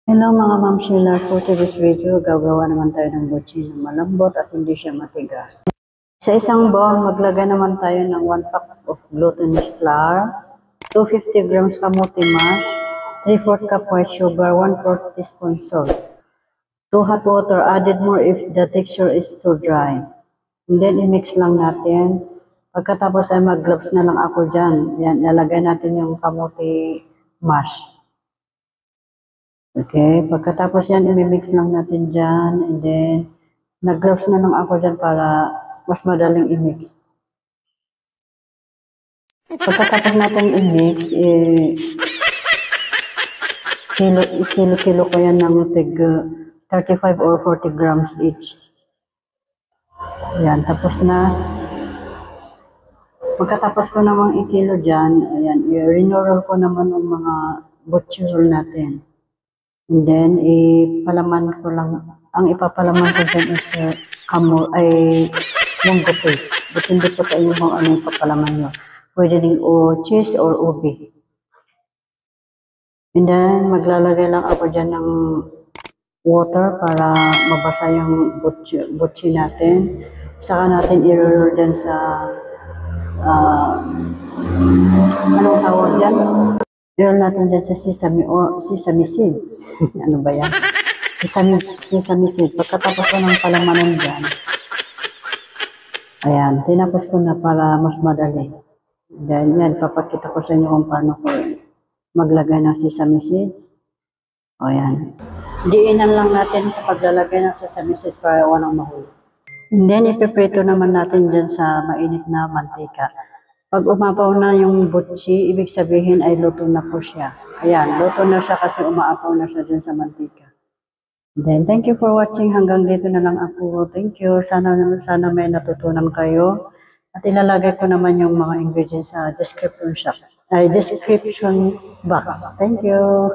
Hello mga Ma'am Sheila, for today's video, gagawa naman tayo ng butchi na malambot at hindi siya matigas. Sa isang bowl, maglagay naman tayo ng 1 pack of glutinous flour, 250 grams kamuti mash, 3/4 cup white sugar, 1/4 teaspoon salt, 2 hot water, added more if the texture is too dry. And then, i-mix lang natin. Pagkatapos ay mag-gloves na lang ako dyan. Yan, lalagay natin yung kamuti mash. Okay, pagkatapos yan, i-mix lang natin dyan, and then, nag-gloves na lang ako dyan para mas madaling i-mix. Pagkatapos natin i-mix, kilo ko yan ng tig 35 or 40 grams each. Yan, tapos na. Pagkatapos ko namang i-kilo dyan, ayan, i-rinoroll ko naman ang mga butchi roll natin. And then, ipalaman ko lang, ang ipapalaman ko dyan is munggo paste. Depende po sa inyo kung ano yung papalaman nyo. Pwede din cheese or ubi. And then, maglalagay lang ako dyan ng water para mabasa yung butchi natin. Saka natin i-roll dyan sa, anong tawag dyan? I-roll natin dyan sa sesame seeds. Ano ba yan? Sesame seeds. Pagkatapos ko ng palamanan dyan, ayan, tinapos ko na para mas madali. Then yan, papakita ko sa inyo kung paano ko maglagay ng sesame seeds. O yan. Diinan lang natin sa paglalagay ng sesame seeds para walang mahulog. And then, ipiprito naman natin dyan sa mainit na mantika. Pag umapaw na yung butchi, ibig sabihin ay luto na po siya. Ayan, luto na siya kasi umaapaw na siya dyan sa mantika. Then, thank you for watching. Hanggang dito na lang ako. Thank you. Sana may natutunan kayo. At ilalagay ko naman yung mga ingredients sa description box. Thank you.